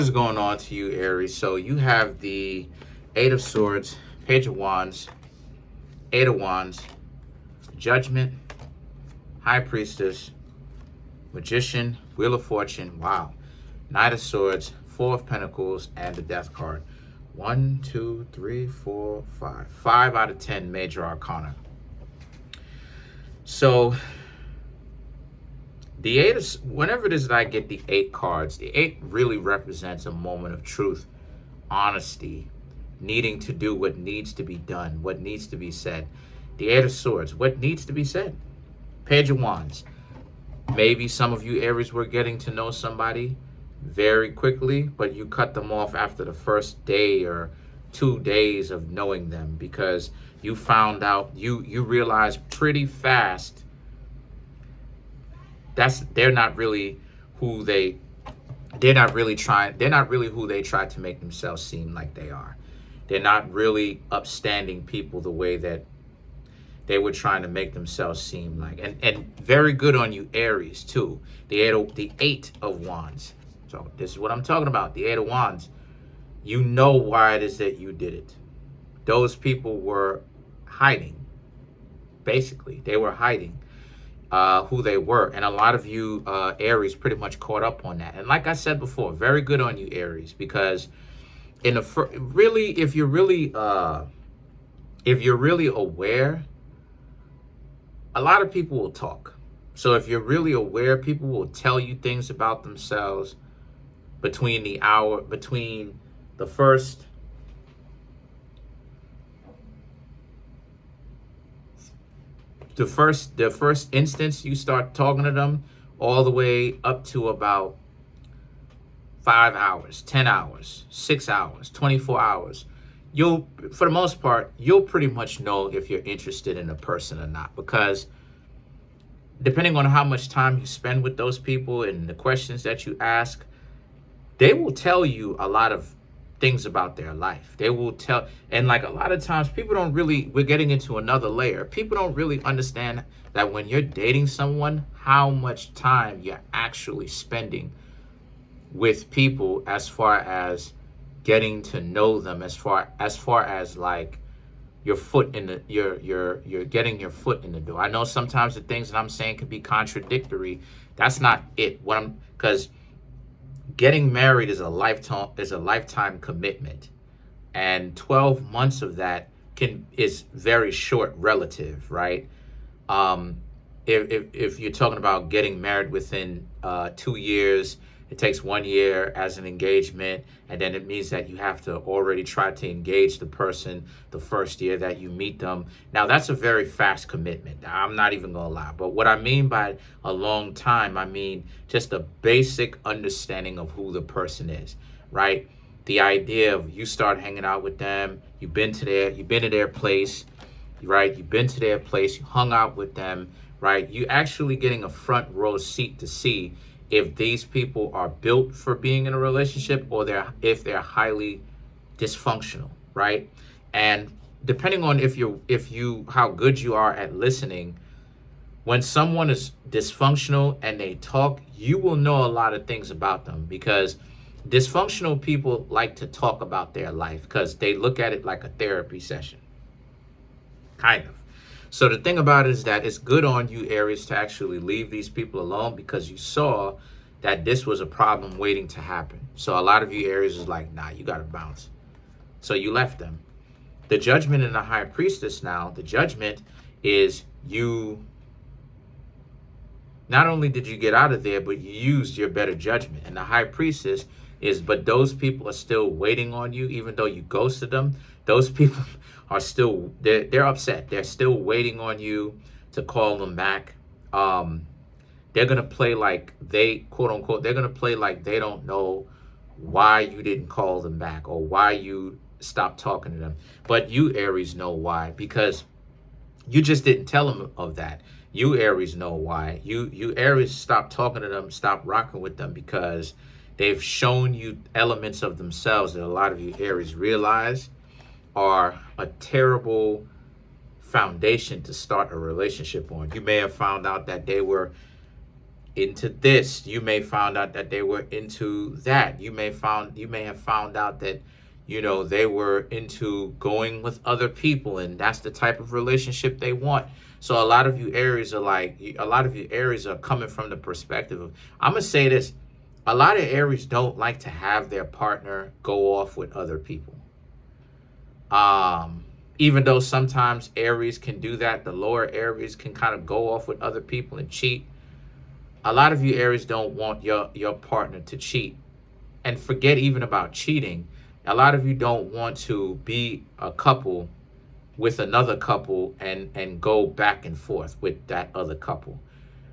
What is going on to you, Aries? So you have the Eight of Swords, Page of Wands, Eight of Wands, Judgment, High Priestess, Magician, Wheel of Fortune, wow, Knight of Swords, Four of Pentacles, and the Death card. 1, 2, 3, 4, 5. 5 out of 10 major arcana. So the eight is, whenever it is that I get the 8 cards, the 8 really represents a moment of truth, honesty, needing to do what needs to be done, what needs to be said. The 8 of Swords, what needs to be said. Page of Wands. Maybe some of you Aries were getting to know somebody very quickly, but you cut them off after the first day or 2 days of knowing them because you found out, you realized pretty fast they're not really who they try to make themselves seem like they are. They're not really upstanding people the way that they were trying to make themselves seem like. And very good on you, Aries, too. The eight of Wands. So this is what I'm talking about. The Eight of Wands. You know why it is that you did it. Those people were hiding. Basically, they were hiding who they were. And a lot of you Aries pretty much caught up on that. And like I said before, very good on you, Aries, because in the really, if you're really aware, a lot of people will talk. So if you're really aware, people will tell you things about themselves between the first instance you start talking to them all the way up to about 5 hours, 10 hours, 6 hours, 24 hours. You'll, for the most part, you'll pretty much know if you're interested in a person or not, because depending on how much time you spend with those people and the questions that you ask, they will tell you a lot of things about their life. They will tell, and like a lot of times people don't really, we're getting into another layer. People don't really understand that when you're dating someone, how much time you're actually spending with people as far as getting to know them, as far as like your foot in the, you're getting your foot in the door. I know sometimes the things that I'm saying could be contradictory. That's not it. Because getting married is a lifetime commitment, and 12 months of that is very short relative, right? If you're talking about getting married within 2 years, it takes 1 year as an engagement, and then it means that you have to already try to engage the person the first year that you meet them. Now, that's a very fast commitment. I'm not even gonna lie. But what I mean by a long time, I mean just a basic understanding of who the person is, right? The idea of you start hanging out with them, you've been to their place, right? You've been to their place, you hung out with them, right? You actually getting a front row seat to see if these people are built for being in a relationship or if they're highly dysfunctional, right? And depending on how good you are at listening, when someone is dysfunctional and they talk, you will know a lot of things about them, because dysfunctional people like to talk about their life because they look at it like a therapy session, kind of. So the thing about it is that it's good on you, Aries, to actually leave these people alone, because you saw that this was a problem waiting to happen. So a lot of you Aries is like, nah, you got to bounce. So you left them. The Judgment and the High Priestess now, the Judgment is you, not only did you get out of there, but you used your better judgment. And the High Priestess is, but those people are still waiting on you, even though you ghosted them. Those people are still, they're upset. They're still waiting on you to call them back. They're going to play like they, quote unquote, they're going to play like they don't know why you didn't call them back or why you stopped talking to them. But you Aries know why, because you just didn't tell them of that. You Aries know why. You Aries stopped talking to them, stopped rocking with them, because they've shown you elements of themselves that a lot of you Aries realize are a terrible foundation to start a relationship on. You may have found out that they were into this. You may found out that they were into that. You may have found out that, they were into going with other people, and that's the type of relationship they want. So a lot of you Aries are coming from the perspective of, I'm gonna say this, a lot of Aries don't like to have their partner go off with other people. Even though sometimes Aries can do that, the lower Aries can kind of go off with other people and cheat. A lot of you Aries don't want your partner to cheat. And forget even about cheating. A lot of you don't want to be a couple with another couple and go back and forth with that other couple.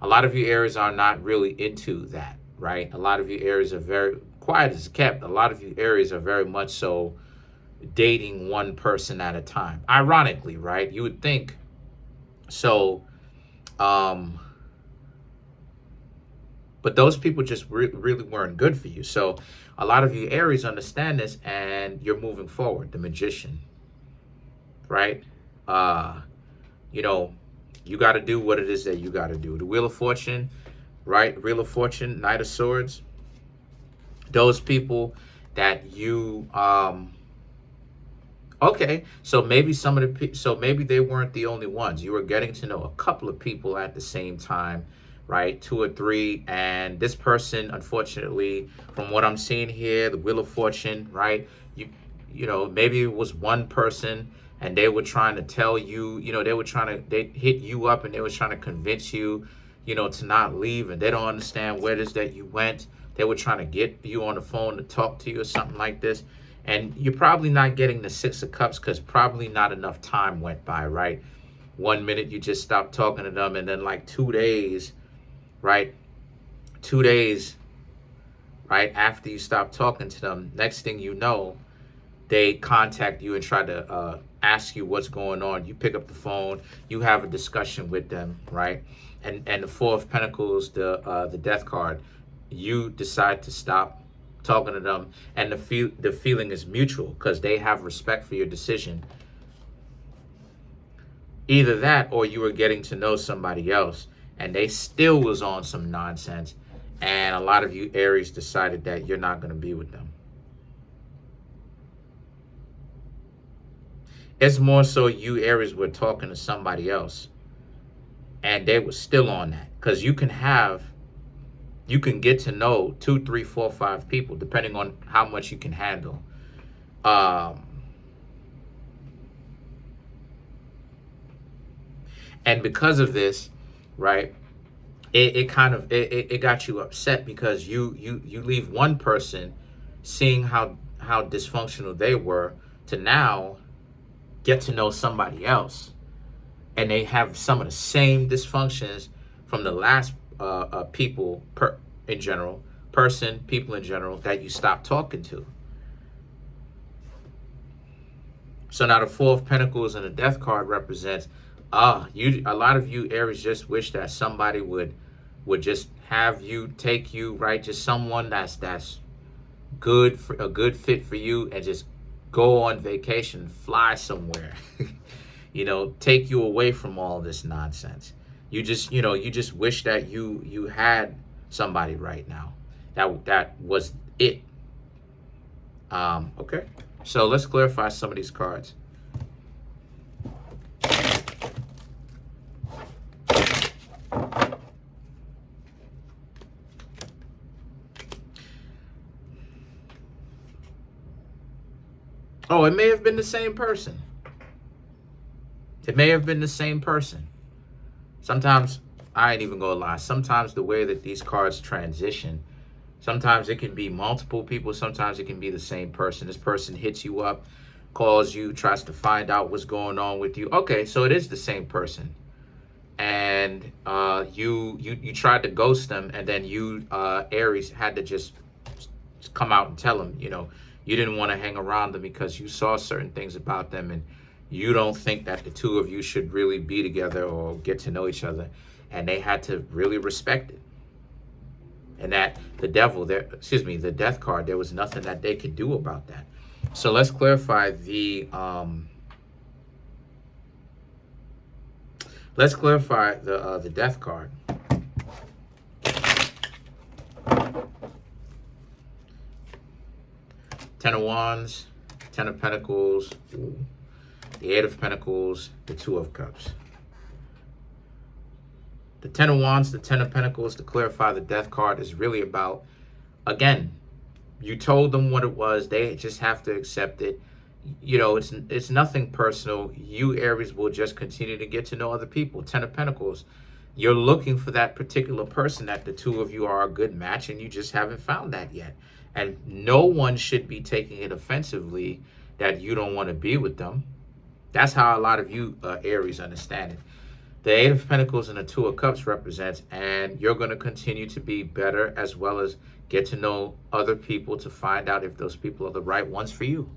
A lot of you Aries are not really into that, right? A lot of you Aries are very quiet as kept. A lot of you Aries are very much so dating one person at a time. Ironically, right? You would think so. But those people just really weren't good for you. So a lot of you Aries understand this, and you're moving forward. The Magician, right? You got to do what it is that you got to do. The Wheel of Fortune, right? Wheel of Fortune, Knight of Swords. Those people that you, okay, so maybe maybe they weren't the only ones. You were getting to know a couple of people at the same time, right? 2 or 3. And this person, unfortunately, from what I'm seeing here, the Wheel of Fortune, right? Maybe it was one person, and they were trying to tell you, they hit you up, and they were trying to convince you, to not leave, and they don't understand where it is that you went. They were trying to get you on the phone to talk to you or something like this. And you're probably not getting the 6 of Cups because probably not enough time went by, right? 1 minute you just stopped talking to them, and then like 2 days, right? 2 days, right after you stop talking to them, next thing you know, they contact you and try to ask you what's going on. You pick up the phone, you have a discussion with them, right? And the 4 of Pentacles, the Death card, you decide to stop talking to them, and the feeling is mutual because they have respect for your decision. Either that, or you were getting to know somebody else, and they still was on some nonsense, and a lot of you Aries decided that you're not going to be with them. It's more so you Aries were talking to somebody else, and they were still on that, because you can get to know 2, 3, 4, 5 people depending on how much you can handle. And because of this, right, it got you upset because you leave one person seeing how dysfunctional they were to now get to know somebody else, and they have some of the same dysfunctions from the last people in general that you stopped talking to. So now the 4 of Pentacles and the Death card represents a lot of you Aries just wish that somebody would just have you, take you, right? Just someone that's good, for a good fit for you, and just go on vacation, fly somewhere, take you away from all this nonsense. You just wish that you had somebody right now. That was it. Okay. So let's clarify some of these cards. Oh, it may have been the same person. It may have been the same person. Sometimes, I ain't even gonna lie, sometimes the way that these cards transition, sometimes it can be multiple people, sometimes it can be the same person. This person hits you up, calls you, tries to find out what's going on with you. Okay, so it is the same person. And you tried to ghost them, and then you, Aries, had to just come out and tell them, you didn't want to hang around them because you saw certain things about them, and you don't think that the two of you should really be together or get to know each other. And they had to really respect it. And that the Death card, there was nothing that they could do about that. So let's clarify the Death card. Ten of Wands, Ten of Pentacles, the Eight of Pentacles, the Two of Cups. The Ten of Wands, the Ten of Pentacles, to clarify the Death card, is really about, again, you told them what it was. They just have to accept it. You know, it's nothing personal. You, Aries, will just continue to get to know other people. Ten of Pentacles, you're looking for that particular person, that the two of you are a good match, and you just haven't found that yet. And no one should be taking it offensively that you don't want to be with them. That's how a lot of you, Aries, understand it. The Eight of Pentacles and the Two of Cups represents, and you're going to continue to be better, as well as get to know other people to find out if those people are the right ones for you.